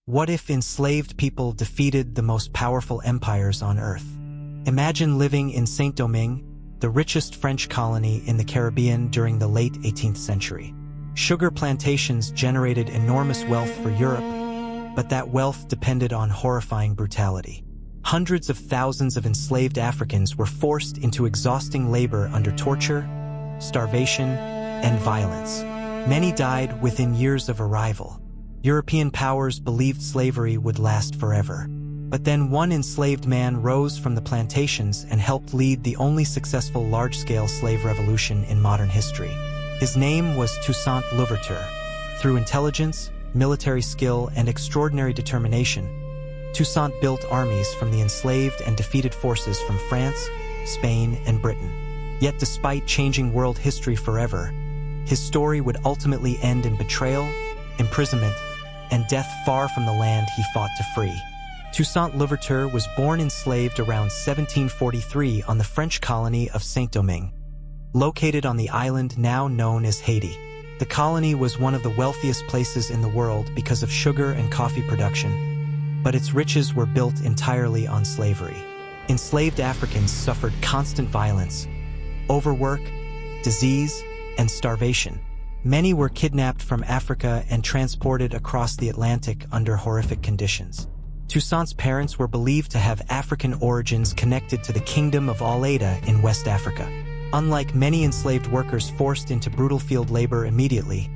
What if enslaved people defeated the most powerful empires on Earth? Imagine living in Saint-Domingue, the richest French colony in the Caribbean during the late 18th century. Sugar plantations generated enormous wealth for Europe, but that wealth depended on horrifying brutality. Hundreds of thousands of enslaved Africans were forced into exhausting labor under torture, starvation, and violence. Many died within years of arrival. European powers believed slavery would last forever. But then one enslaved man rose from the plantations and helped lead the only successful large-scale slave revolution in modern history. His name was Toussaint Louverture. Through intelligence, military skill, and extraordinary determination, Toussaint built armies from the enslaved and defeated forces from France, Spain, and Britain. Yet despite changing world history forever, his story would ultimately end in betrayal, imprisonment, and death far from the land he fought to free. Toussaint Louverture was born enslaved around 1743 on the French colony of Saint-Domingue, located on the island now known as Haiti. The colony was one of the wealthiest places in the world because of sugar and coffee production, but its riches were built entirely on slavery. Enslaved Africans suffered constant violence, overwork, disease, and starvation. Many were kidnapped from Africa and transported across the Atlantic under horrific conditions. Toussaint's parents were believed to have African origins connected to the Kingdom of Al-Ada in West Africa. Unlike many enslaved workers forced into brutal field labor immediately,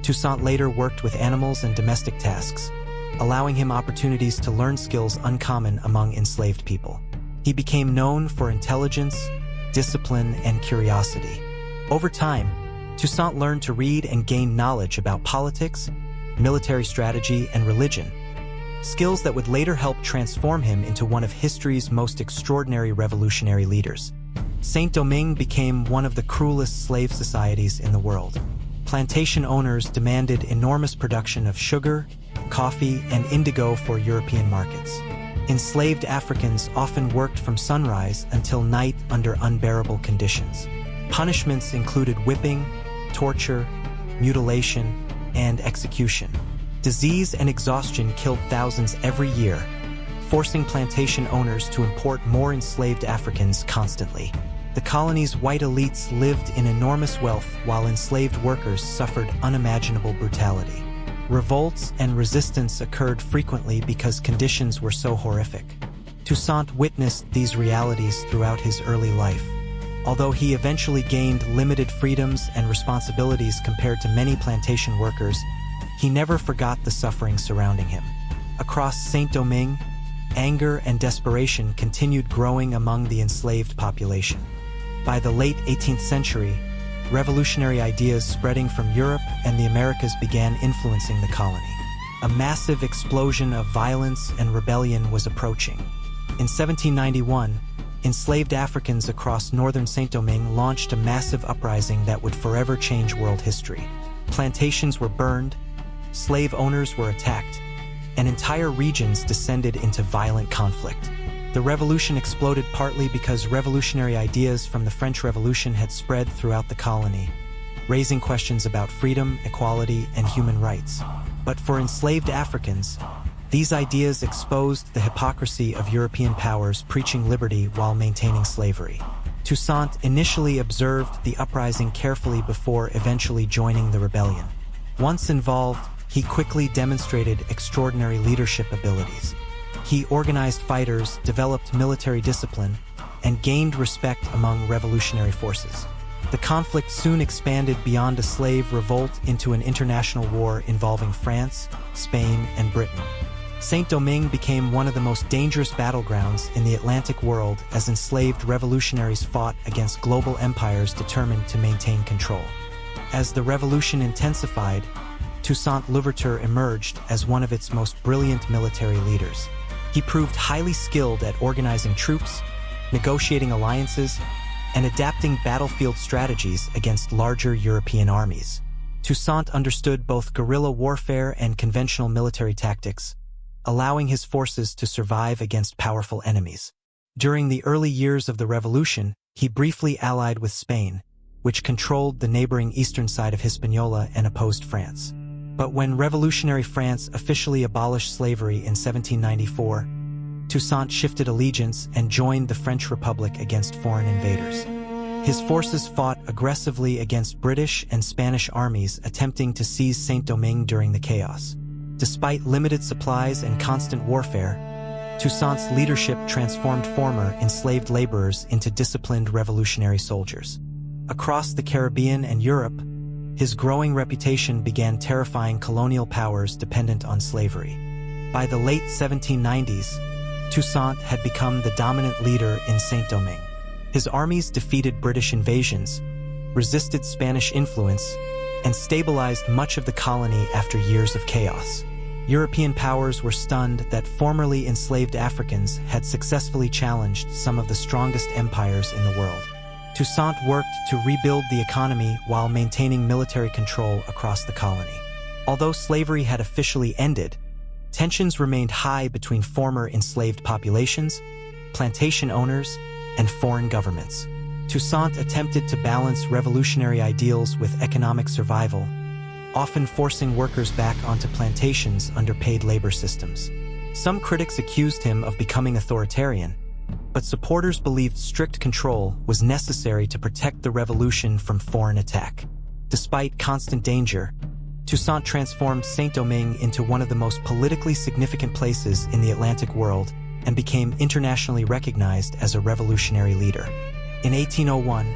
Toussaint later worked with animals and domestic tasks, allowing him opportunities to learn skills uncommon among enslaved people. He became known for intelligence, discipline, and curiosity. Over time, Toussaint learned to read and gain knowledge about politics, military strategy, and religion, skills that would later help transform him into one of history's most extraordinary revolutionary leaders. Saint-Domingue became one of the cruelest slave societies in the world. Plantation owners demanded enormous production of sugar, coffee, and indigo for European markets. Enslaved Africans often worked from sunrise until night under unbearable conditions. Punishments included whipping, torture, mutilation, and execution. Disease and exhaustion killed thousands every year, forcing plantation owners to import more enslaved Africans constantly. The colony's white elites lived in enormous wealth while enslaved workers suffered unimaginable brutality. Revolts and resistance occurred frequently because conditions were so horrific. Toussaint witnessed these realities throughout his early life. Although he eventually gained limited freedoms and responsibilities compared to many plantation workers, he never forgot the suffering surrounding him. Across Saint-Domingue, anger and desperation continued growing among the enslaved population. By the late 18th century, revolutionary ideas spreading from Europe and the Americas began influencing the colony. A massive explosion of violence and rebellion was approaching. In 1791, enslaved Africans across northern Saint-Domingue launched a massive uprising that would forever change world history. Plantations were burned, slave owners were attacked, and entire regions descended into violent conflict. The revolution exploded partly because revolutionary ideas from the French Revolution had spread throughout the colony, raising questions about freedom, equality, and human rights. But for enslaved Africans, these ideas exposed the hypocrisy of European powers preaching liberty while maintaining slavery. Toussaint initially observed the uprising carefully before eventually joining the rebellion. Once involved, he quickly demonstrated extraordinary leadership abilities. He organized fighters, developed military discipline, and gained respect among revolutionary forces. The conflict soon expanded beyond a slave revolt into an international war involving France, Spain, and Britain. Saint-Domingue became one of the most dangerous battlegrounds in the Atlantic world as enslaved revolutionaries fought against global empires determined to maintain control. As the revolution intensified, Toussaint Louverture emerged as one of its most brilliant military leaders. He proved highly skilled at organizing troops, negotiating alliances, and adapting battlefield strategies against larger European armies. Toussaint understood both guerrilla warfare and conventional military tactics, allowing his forces to survive against powerful enemies. During the early years of the revolution, he briefly allied with Spain, which controlled the neighboring eastern side of Hispaniola and opposed France. But when revolutionary France officially abolished slavery in 1794, Toussaint shifted allegiance and joined the French Republic against foreign invaders. His forces fought aggressively against British and Spanish armies attempting to seize Saint-Domingue during the chaos. Despite limited supplies and constant warfare, Toussaint's leadership transformed former enslaved laborers into disciplined revolutionary soldiers. Across the Caribbean and Europe, his growing reputation began terrifying colonial powers dependent on slavery. By the late 1790s, Toussaint had become the dominant leader in Saint-Domingue. His armies defeated British invasions, resisted Spanish influence, and stabilized much of the colony after years of chaos. European powers were stunned that formerly enslaved Africans had successfully challenged some of the strongest empires in the world. Toussaint worked to rebuild the economy while maintaining military control across the colony. Although slavery had officially ended, tensions remained high between former enslaved populations, plantation owners, and foreign governments. Toussaint attempted to balance revolutionary ideals with economic survival, often forcing workers back onto plantations under paid labor systems. Some critics accused him of becoming authoritarian, but supporters believed strict control was necessary to protect the revolution from foreign attack. Despite constant danger, Toussaint transformed Saint-Domingue into one of the most politically significant places in the Atlantic world and became internationally recognized as a revolutionary leader. In 1801,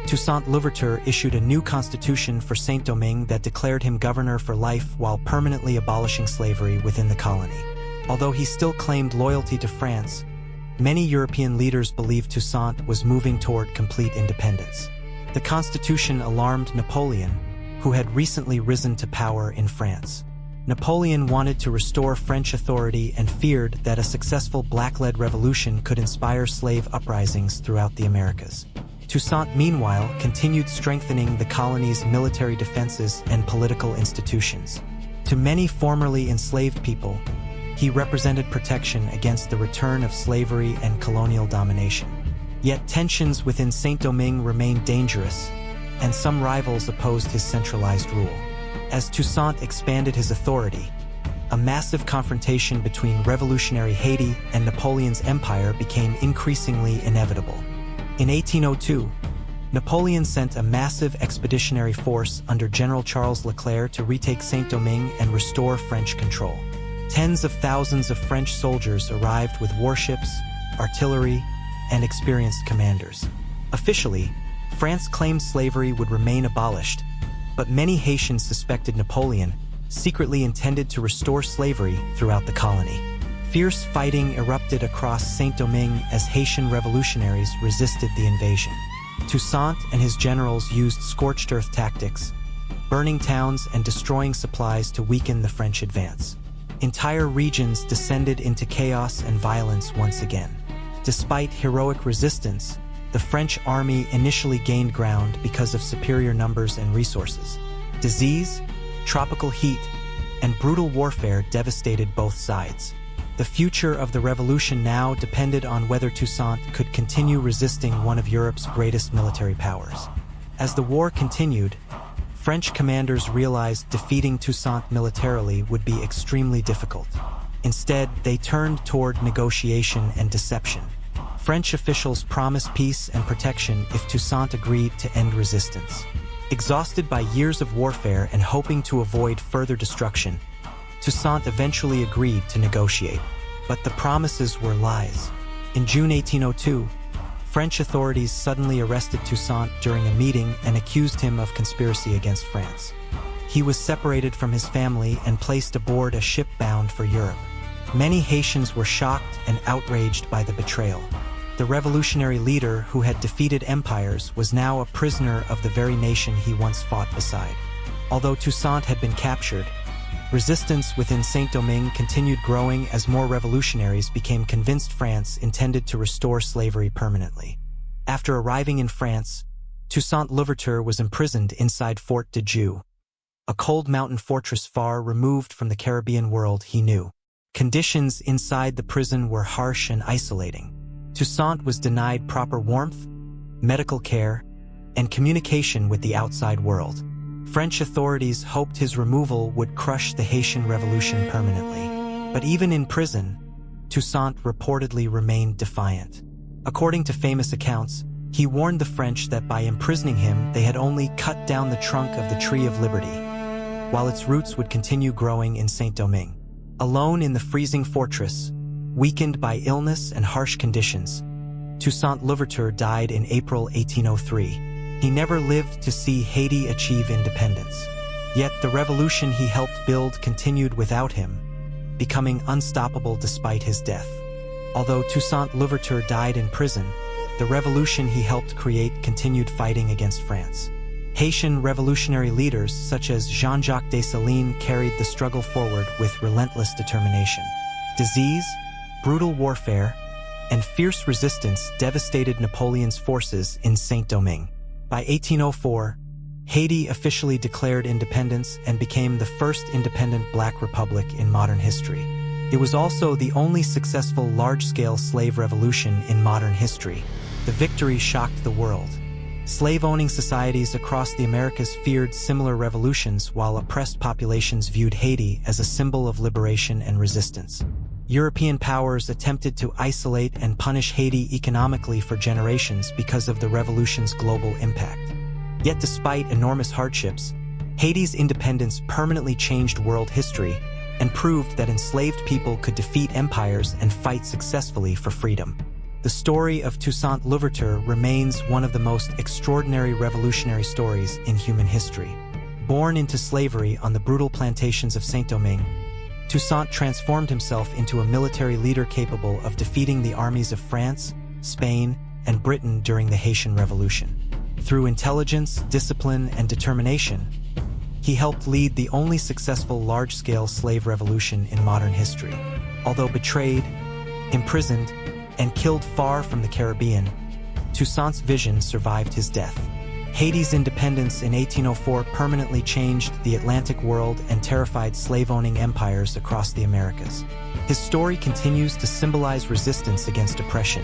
Toussaint Louverture issued a new constitution for Saint-Domingue that declared him governor for life while permanently abolishing slavery within the colony. Although he still claimed loyalty to France, many European leaders believed Toussaint was moving toward complete independence. The constitution alarmed Napoleon, who had recently risen to power in France. Napoleon wanted to restore French authority and feared that a successful black-led revolution could inspire slave uprisings throughout the Americas. Toussaint, meanwhile, continued strengthening the colony's military defenses and political institutions. To many formerly enslaved people, he represented protection against the return of slavery and colonial domination. Yet tensions within Saint-Domingue remained dangerous, and some rivals opposed his centralized rule. As Toussaint expanded his authority, a massive confrontation between revolutionary Haiti and Napoleon's empire became increasingly inevitable. In 1802, Napoleon sent a massive expeditionary force under General Charles Leclerc to retake Saint-Domingue and restore French control. Tens of thousands of French soldiers arrived with warships, artillery, and experienced commanders. Officially, France claimed slavery would remain abolished, but many Haitians suspected Napoleon secretly intended to restore slavery throughout the colony. Fierce fighting erupted across Saint-Domingue as Haitian revolutionaries resisted the invasion. Toussaint and his generals used scorched earth tactics, burning towns and destroying supplies to weaken the French advance. Entire regions descended into chaos and violence once again. Despite heroic resistance, the French army initially gained ground because of superior numbers and resources. Disease, tropical heat, and brutal warfare devastated both sides. The future of the revolution now depended on whether Toussaint could continue resisting one of Europe's greatest military powers. As the war continued, French commanders realized defeating Toussaint militarily would be extremely difficult. Instead, they turned toward negotiation and deception. French officials promised peace and protection if Toussaint agreed to end resistance. Exhausted by years of warfare and hoping to avoid further destruction, Toussaint eventually agreed to negotiate, but the promises were lies. In June 1802, French authorities suddenly arrested Toussaint during a meeting and accused him of conspiracy against France. He was separated from his family and placed aboard a ship bound for Europe. Many Haitians were shocked and outraged by the betrayal. The revolutionary leader who had defeated empires was now a prisoner of the very nation he once fought beside. Although Toussaint had been captured, resistance within Saint-Domingue continued growing as more revolutionaries became convinced France intended to restore slavery permanently. After arriving in France, Toussaint Louverture was imprisoned inside Fort de Joux, a cold mountain fortress far removed from the Caribbean world he knew. Conditions inside the prison were harsh and isolating. Toussaint was denied proper warmth, medical care, and communication with the outside world. French authorities hoped his removal would crush the Haitian Revolution permanently. But even in prison, Toussaint reportedly remained defiant. According to famous accounts, he warned the French that by imprisoning him, they had only cut down the trunk of the Tree of Liberty, while its roots would continue growing in Saint-Domingue. Alone in the freezing fortress, weakened by illness and harsh conditions, Toussaint Louverture died in April 1803. He never lived to see Haiti achieve independence. Yet the revolution he helped build continued without him, becoming unstoppable despite his death. Although Toussaint Louverture died in prison, the revolution he helped create continued fighting against France. Haitian revolutionary leaders such as Jean-Jacques Dessalines carried the struggle forward with relentless determination. Disease, brutal warfare, and fierce resistance devastated Napoleon's forces in Saint-Domingue. By 1804, Haiti officially declared independence and became the first independent Black republic in modern history. It was also the only successful large-scale slave revolution in modern history. The victory shocked the world. Slave-owning societies across the Americas feared similar revolutions, while oppressed populations viewed Haiti as a symbol of liberation and resistance. European powers attempted to isolate and punish Haiti economically for generations because of the revolution's global impact. Yet despite enormous hardships, Haiti's independence permanently changed world history and proved that enslaved people could defeat empires and fight successfully for freedom. The story of Toussaint Louverture remains one of the most extraordinary revolutionary stories in human history. Born into slavery on the brutal plantations of Saint-Domingue, Toussaint transformed himself into a military leader capable of defeating the armies of France, Spain, and Britain during the Haitian Revolution. Through intelligence, discipline, and determination, he helped lead the only successful large-scale slave revolution in modern history. Although betrayed, imprisoned, and killed far from the Caribbean, Toussaint's vision survived his death. Haiti's independence in 1804 permanently changed the Atlantic world and terrified slave-owning empires across the Americas. His story continues to symbolize resistance against oppression,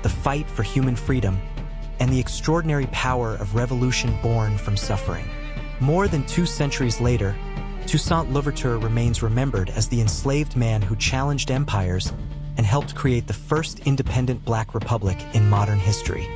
the fight for human freedom, and the extraordinary power of revolution born from suffering. More than 2 centuries later, Toussaint Louverture remains remembered as the enslaved man who challenged empires and helped create the first independent Black republic in modern history.